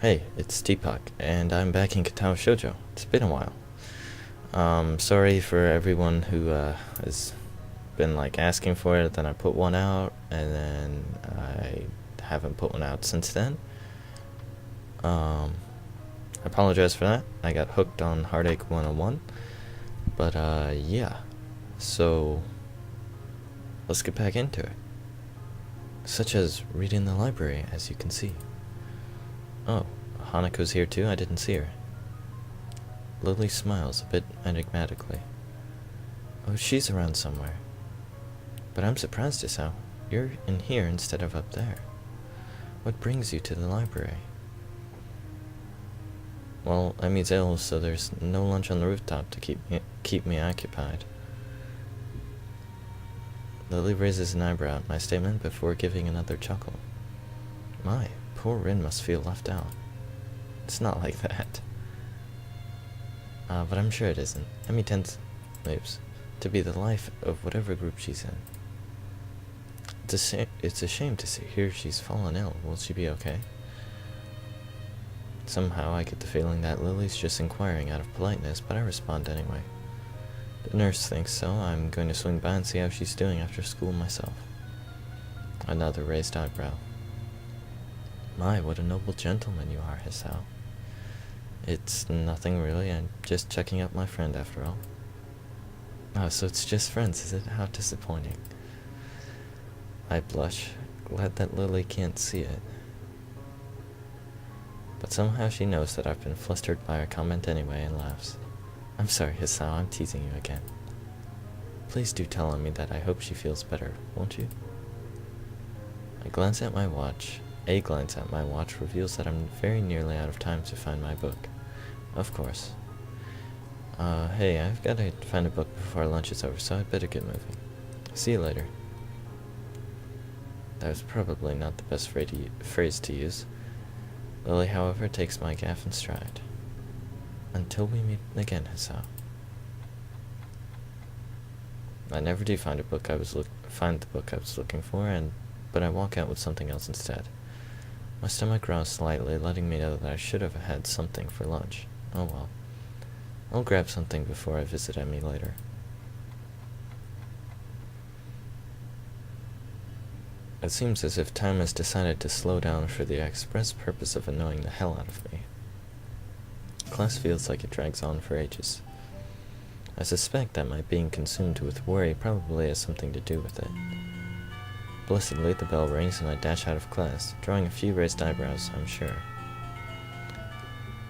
Hey, it's Tpok, and I'm back in Katawa Shoujo. It's been a while. Sorry for everyone who has been asking for it. Then I put one out, and then I haven't put one out since then. I apologize for that. I got hooked on Heartache 101, but yeah. So let's get back into it. Such as reading the library, as you can see. Oh, Hanako's here too? I didn't see her. Lily smiles a bit enigmatically. Oh, she's around somewhere. But I'm surprised, Hisao. You're in here instead of up there. What brings you to the library? Well, Emmy's ill, so there's no lunch on the rooftop to keep me occupied. Lily raises an eyebrow at my statement before giving another chuckle. My, poor Rin must feel left out. It's not like that. But I'm sure it isn't. Emmy tends to be the life of whatever group she's in. It's a shame to hear she's fallen ill. Will she be okay? Somehow I get the feeling that Lily's just inquiring out of politeness, but I respond anyway. The nurse thinks so. I'm going to swing by and see how she's doing after school myself. Another raised eyebrow. My, what a noble gentleman you are, Hisao. It's nothing really. I'm just checking up my friend after all. Oh, so it's just friends, is it? How disappointing. I blush, glad that Lily can't see it. But somehow she knows that I've been flustered by her comment anyway and laughs. I'm sorry, Hisao, I'm teasing you again. Please do tell Emmy that I hope she feels better, won't you? I glance at my watch. A glance at my watch reveals that I'm very nearly out of time to find my book. Of course. Hey, I've got to find a book before lunch is over, so I'd better get moving. See you later. That was probably not the best phrase to use. Lily, however, takes my gaffe in stride. Until we meet again, Hisao. I never do find the book I was looking for, but I walk out with something else instead. My stomach growls slightly, letting me know that I should have had something for lunch. Oh well. I'll grab something before I visit Emmy later. It seems as if time has decided to slow down for the express purpose of annoying the hell out of me. Class feels like it drags on for ages. I suspect that my being consumed with worry probably has something to do with it. Blessedly, the bell rings and I dash out of class, drawing a few raised eyebrows, I'm sure.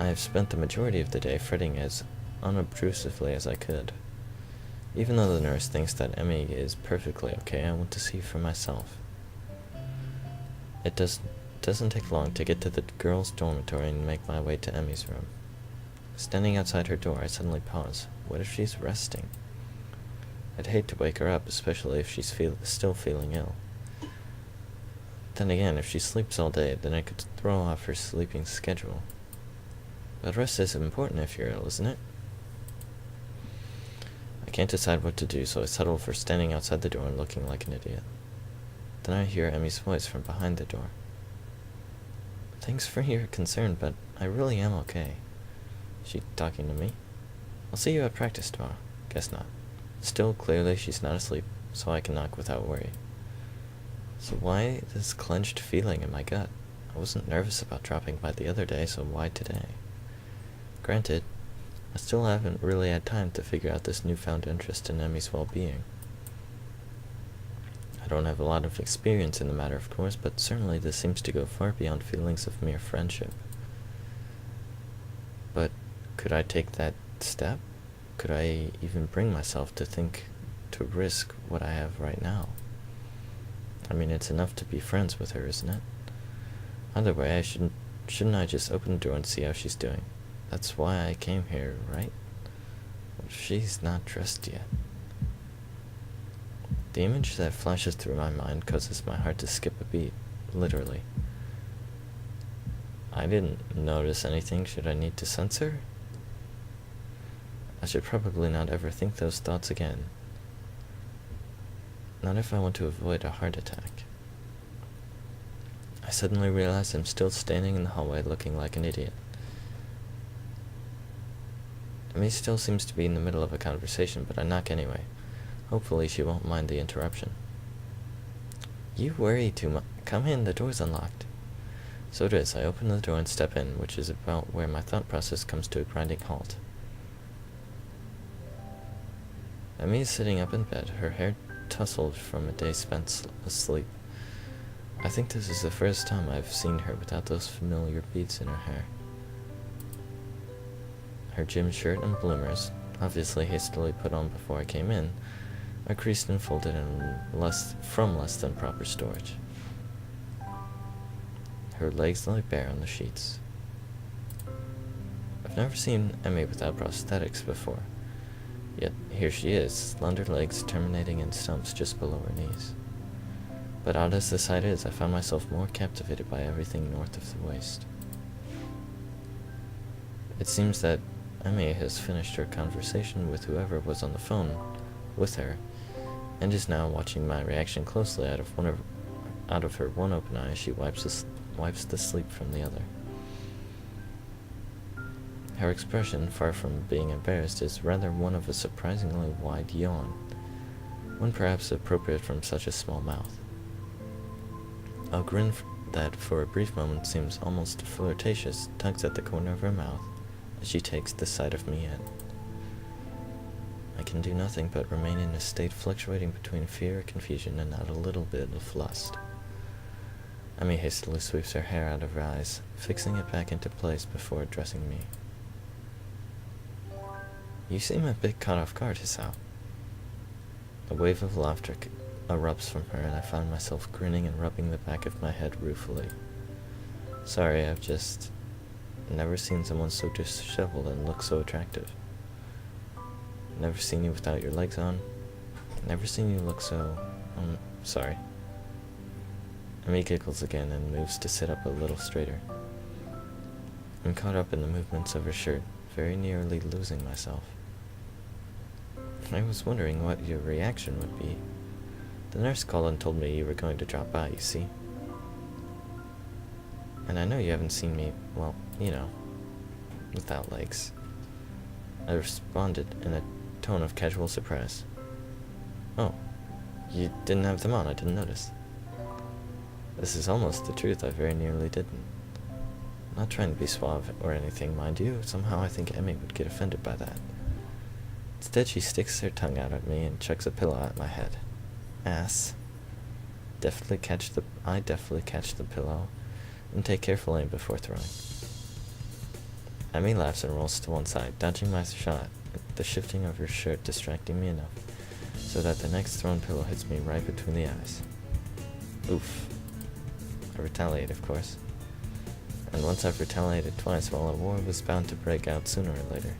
I have spent the majority of the day fretting as unobtrusively as I could. Even though the nurse thinks that Emmy is perfectly okay, I want to see for myself. It doesn't take long to get to the girls' dormitory and make my way to Emmy's room. Standing outside her door, I suddenly pause. What if she's resting? I'd hate to wake her up, especially if she's still feeling ill. Then again, if she sleeps all day, then I could throw off her sleeping schedule. But rest is important if you're ill, isn't it? I can't decide what to do, so I settle for standing outside the door and looking like an idiot. Then I hear Emmy's voice from behind the door. Thanks for your concern, but I really am okay. She talking to me? I'll see you at practice tomorrow. Guess not. Still, clearly she's not asleep, so I can knock without worry. So why this clenched feeling in my gut? I wasn't nervous about dropping by the other day, so why today? Granted, I still haven't really had time to figure out this newfound interest in Emmy's well-being. I don't have a lot of experience in the matter, of course, but certainly this seems to go far beyond feelings of mere friendship. But could I take that step? Could I even bring myself to risk what I have right now? I mean, it's enough to be friends with her, isn't it? Either way, shouldn't I just open the door and see how she's doing? That's why I came here, right? Well, she's not dressed yet. The image that flashes through my mind causes my heart to skip a beat, literally. I didn't notice anything. Should I need to censor? I should probably not ever think those thoughts again. Not if I want to avoid a heart attack. I suddenly realize I'm still standing in the hallway looking like an idiot. Emi still seems to be in the middle of a conversation, but I knock anyway. Hopefully she won't mind the interruption. You worry too much. Come in, the door's unlocked. So it is. I open the door and step in, which is about where my thought process comes to a grinding halt. Emi is sitting up in bed, her hair tousled from a day spent asleep. I think this is the first time I've seen her without those familiar beads in her hair. Her gym shirt and bloomers, obviously hastily put on before I came in, are creased and folded in less than proper storage. Her legs lie bare on the sheets. I've never seen Emi without prosthetics before, yet here she is, slender legs terminating in stumps just below her knees. But odd as the sight is, I found myself more captivated by everything north of the waist. It seems that Emi has finished her conversation with whoever was on the phone with her, and is now watching my reaction closely out of her one open eye as she wipes the sleep from the other. Her expression, far from being embarrassed, is rather one of a surprisingly wide yawn, one perhaps appropriate from such a small mouth. A grin that for a brief moment seems almost flirtatious tugs at the corner of her mouth as she takes the sight of me in. I can do nothing but remain in a state fluctuating between fear, confusion, and not a little bit of lust. Emi hastily sweeps her hair out of her eyes, fixing it back into place before addressing me. You seem a bit caught off guard, Hisao. A wave of laughter erupts from her, and I find myself grinning and rubbing the back of my head ruefully. Sorry, I've just never seen someone so disheveled and look so attractive. Never seen you without your legs on. Never seen you look so... sorry. Emi giggles again and moves to sit up a little straighter. I'm caught up in the movements of her shirt, very nearly losing myself. I was wondering what your reaction would be. The nurse called and told me you were going to drop by, you see. And I know you haven't seen me, well, you know, without legs. I responded in a tone of casual surprise. Oh, you didn't have them on, I didn't notice. This is almost the truth, I very nearly didn't. I'm not trying to be suave or anything, mind you. Somehow I think Emi would get offended by that. Instead, she sticks her tongue out at me and chucks a pillow at my head. Ass. I deftly catch the pillow and take careful aim before throwing. Emi laughs and rolls to one side, dodging my shot, the shifting of her shirt distracting me enough so that the next thrown pillow hits me right between the eyes. Oof. I retaliate, of course. And once I've retaliated twice, well, a war was bound to break out sooner or later.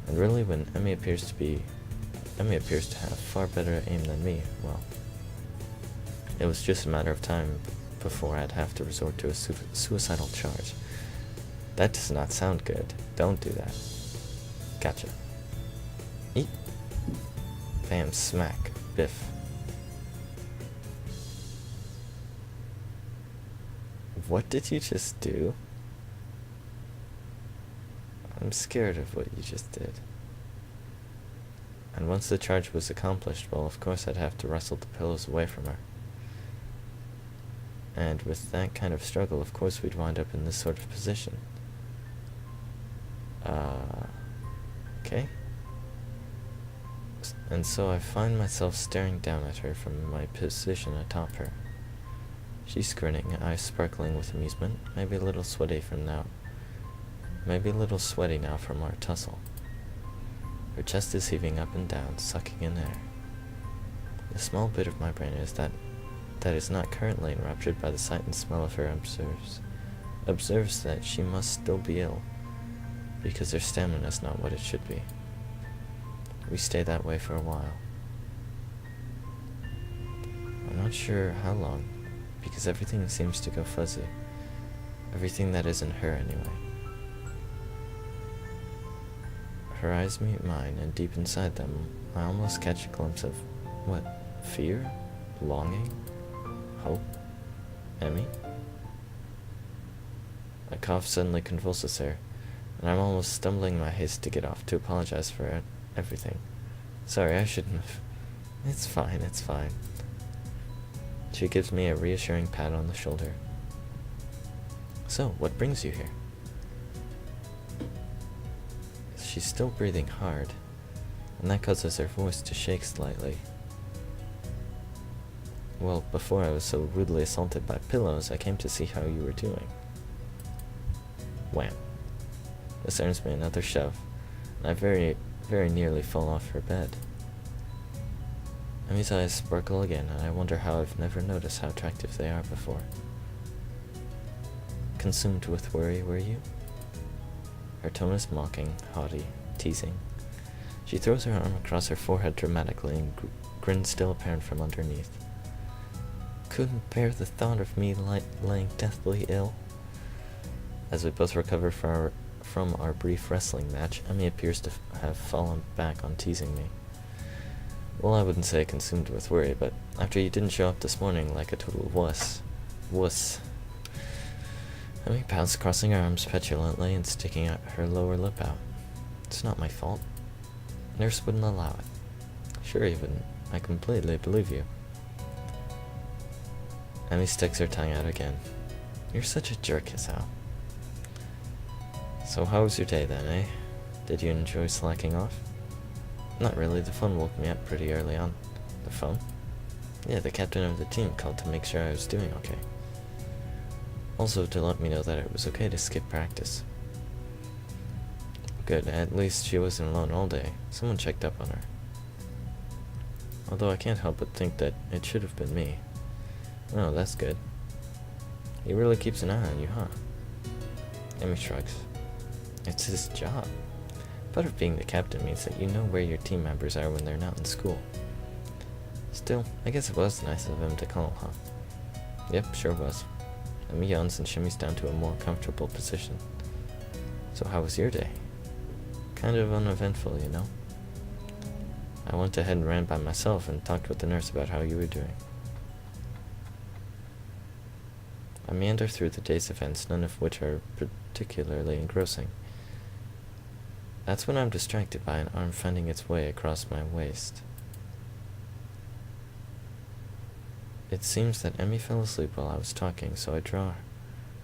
And really, when Emi appears to have far better aim than me, well, it was just a matter of time before I'd have to resort to a suicidal charge. That does not sound good. Don't do that. Gotcha. Eat. Bam, smack, biff. What did you just do? I'm scared of what you just did. And once the charge was accomplished, well, of course I'd have to wrestle the pillows away from her. And with that kind of struggle, of course we'd wind up in this sort of position. Okay. And so I find myself staring down at her from my position atop her. She's grinning, eyes sparkling with amusement, maybe a little sweaty now from our tussle. Her chest is heaving up and down, sucking in air. The small bit of my brain that is not currently enraptured by the sight and smell of her observes that she must still be ill, because her stamina is not what it should be. We stay that way for a while. I'm not sure how long, because everything seems to go fuzzy. Everything that isn't her, anyway. Her eyes meet mine, and deep inside them, I almost catch a glimpse of, fear? Longing? Hope? Emi? A cough suddenly convulses her, and I'm almost stumbling my haste to get off to apologize for everything. Sorry, I shouldn't have. It's fine, it's fine. She gives me a reassuring pat on the shoulder. So, what brings you here? She's still breathing hard, and that causes her voice to shake slightly. Well, before I was so rudely assaulted by pillows, I came to see how you were doing. Wham. This earns me another shove, and I very nearly fall off her bed. Emi's eyes sparkle again, and I wonder how I've never noticed how attractive they are before. Consumed with worry, were you? Her tone is mocking, haughty, teasing. She throws her arm across her forehead dramatically, and grin still apparent from underneath. Couldn't bear the thought of me laying deathly ill. As we both recover from our brief wrestling match, Emi appears to have fallen back on teasing me. Well, I wouldn't say consumed with worry, but after you didn't show up this morning like a total wuss. Emi pouts, crossing her arms petulantly and sticking her lower lip out. It's not my fault. Nurse wouldn't allow it. Sure he wouldn't. I completely believe you. Emi sticks her tongue out again. You're such a jerk, Hisao. So how was your day then, eh? Did you enjoy slacking off? Not really, the phone woke me up pretty early on. The phone? Yeah, the captain of the team called to make sure I was doing okay. Also to let me know that it was okay to skip practice. Good, at least she wasn't alone all day. Someone checked up on her. Although I can't help but think that it should have been me. Oh, that's good. He really keeps an eye on you, huh? Emi shrugs. It's his job. Part of being the captain means that you know where your team members are when they're not in school. Still, I guess it was nice of him to call, huh? Yep, sure was. Emi yawns and shimmies down to a more comfortable position. So how was your day? Kind of uneventful, you know? I went ahead and ran by myself and talked with the nurse about how you were doing. I meander through the day's events, none of which are particularly engrossing. That's when I'm distracted by an arm finding its way across my waist. It seems that Emi fell asleep while I was talking, so I draw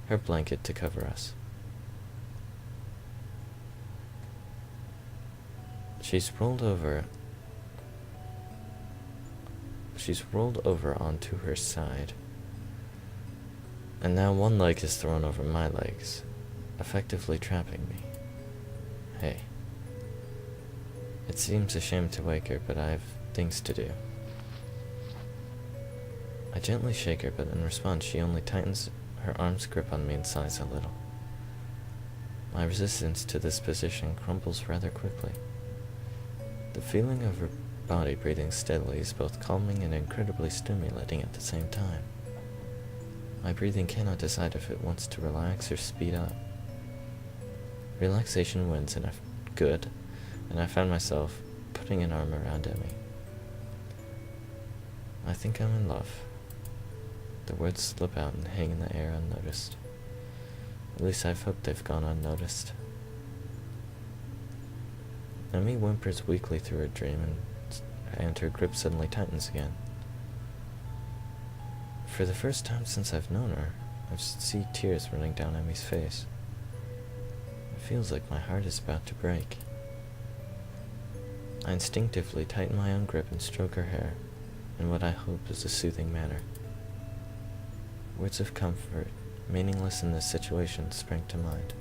her blanket to cover us. She's rolled over onto her side, and now one leg is thrown over my legs, effectively trapping me. Hey. It seems a shame to wake her, but I have things to do. I gently shake her, but in response she only tightens her arm's grip on me and sighs a little. My resistance to this position crumbles rather quickly. The feeling of her body breathing steadily is both calming and incredibly stimulating at the same time. My breathing cannot decide if it wants to relax or speed up. Relaxation wins, and I find myself putting an arm around Emi. I think I'm in love. The words slip out and hang in the air unnoticed. At least I've hoped they've gone unnoticed. Emi whimpers weakly through her dream, and her grip suddenly tightens again. For the first time since I've known her, I see tears running down Emi's face. It feels like my heart is about to break. I instinctively tighten my own grip and stroke her hair in what I hope is a soothing manner. Words of comfort, meaningless in this situation, spring to mind.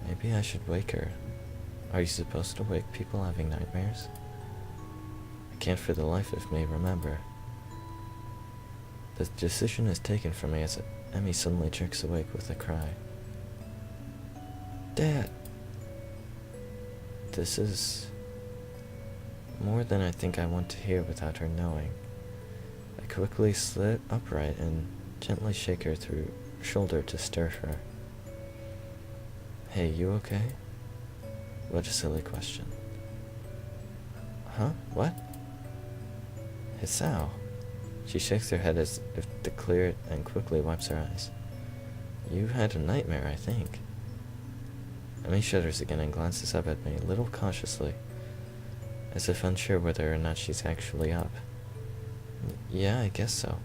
Maybe I should wake her. Are you supposed to wake people having nightmares? I can't for the life of me remember. The decision is taken from me as Emi suddenly jerks awake with a cry. Dad! This is more than I think I want to hear without her knowing. I quickly sit upright and gently shake her through shoulder to stir her. Hey, you okay? What a silly question. Huh? What? Hisao. She shakes her head as if to clear it and quickly wipes her eyes. You had a nightmare, I think. Emmy shudders again and glances up at me, a little cautiously, as if unsure whether or not she's actually up. Yeah, I guess so.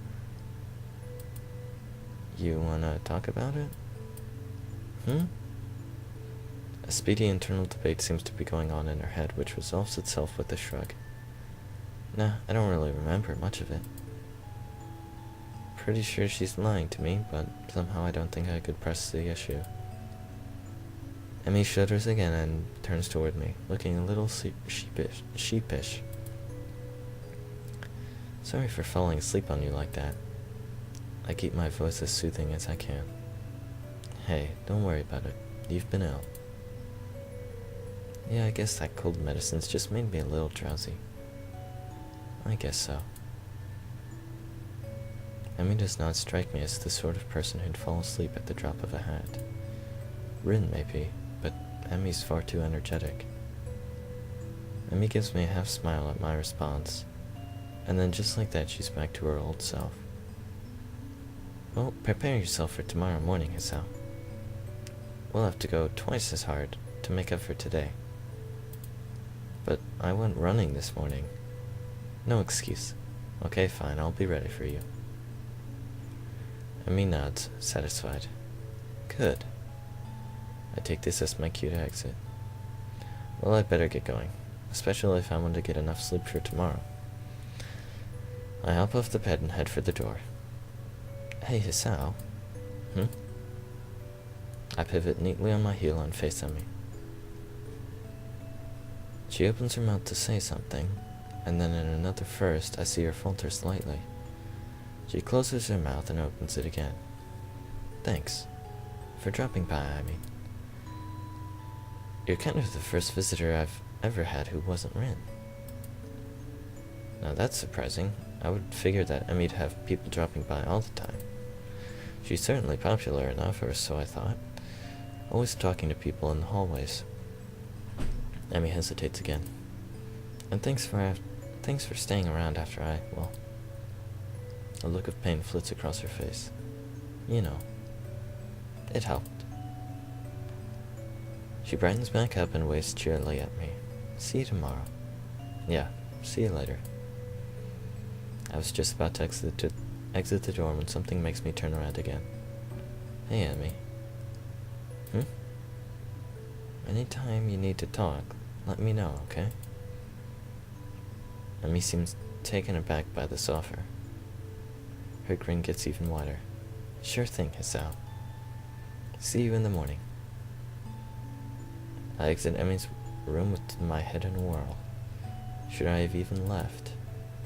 You wanna talk about it? A speedy internal debate seems to be going on in her head, which resolves itself with a shrug. Nah, I don't really remember much of it. Pretty sure she's lying to me, but somehow I don't think I could press the issue. Emmy shudders again and turns toward me, looking a little sheepish. Sorry for falling asleep on you like that. I keep my voice as soothing as I can. Hey, don't worry about it. You've been ill. Yeah, I guess that cold medicine's just made me a little drowsy. I guess so. Emmy does not strike me as the sort of person who'd fall asleep at the drop of a hat. Rin maybe, but Emmy's far too energetic. Emmy gives me a half smile at my response, and then just like that she's back to her old self. Well, prepare yourself for tomorrow morning, Hisao. We'll have to go twice as hard to make up for today. But I went running this morning. No excuse. Okay, fine, I'll be ready for you. Emmy nods, satisfied. Good. I take this as my cue to exit. Well, I'd better get going, especially if I want to get enough sleep for tomorrow. I hop off the bed and head for the door. Hey, Hisao. I pivot neatly on my heel and face Emmy. She opens her mouth to say something, and then in another first, I see her falter slightly. She closes her mouth and opens it again. Thanks. For dropping by, I mean. You're kind of the first visitor I've ever had who wasn't Rin. Now that's surprising. I would figure that Emmy'd have people dropping by all the time. She's certainly popular enough, or so I thought. Always talking to people in the hallways. Emmy hesitates again. And thanks for staying around after a look of pain flits across her face. You know, it helped. She brightens back up and waves cheerily at me. See you tomorrow. Yeah, see you later. I was just about to exit the door when something makes me turn around again. Hey, Emmy. Anytime you need to talk, let me know, okay? Emmy seems taken aback by this offer. Her grin gets even wider. Sure thing, Hisao. See you in the morning. I exit Emmy's room with my head in a whirl. Should I have even left?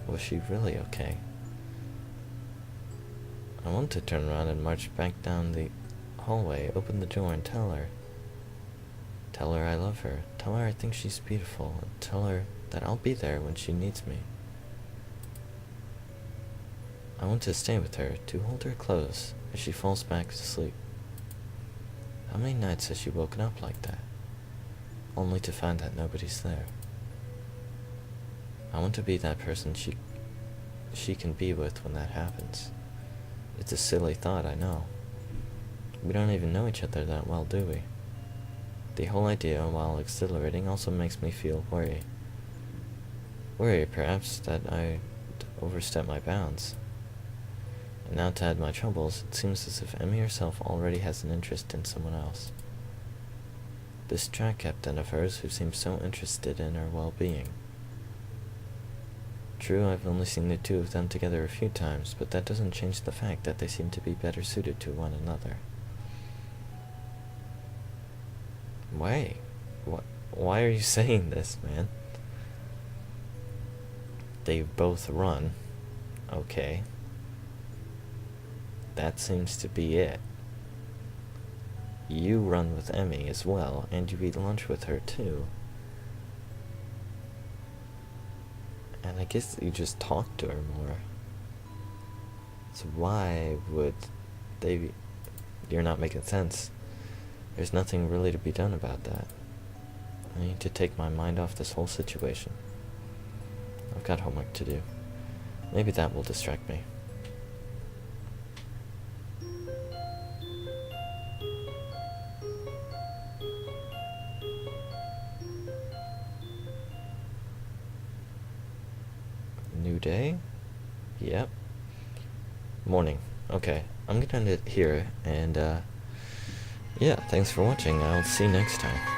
Was she really okay? I want to turn around and march back down the hallway, open the door and tell her. Tell her I love her. Tell her I think she's beautiful. And tell her that I'll be there when she needs me. I want to stay with her, to hold her close as she falls back to sleep. How many nights has she woken up like that? Only to find that nobody's there. I want to be that person she can be with when that happens. It's a silly thought, I know. We don't even know each other that well, do we? The whole idea, while exhilarating, also makes me feel worry. Worry, perhaps, that I'd overstep my bounds. And now to add my troubles, it seems as if Emmy herself already has an interest in someone else. This track captain of hers who seems so interested in her well-being. True, I've only seen the two of them together a few times, but that doesn't change the fact that they seem to be better suited to one another. Why are you saying this, man? They both run. Okay. That seems to be it. You run with Emmy as well, and you eat lunch with her too. And I guess you just talk to her more. So why would they be... You're not making sense. There's nothing really to be done about that. I need to take my mind off this whole situation. I've got homework to do. Maybe that will distract me. new day? Yep. Morning. Okay, I'm gonna end it here, and yeah, thanks for watching. I'll see you next time.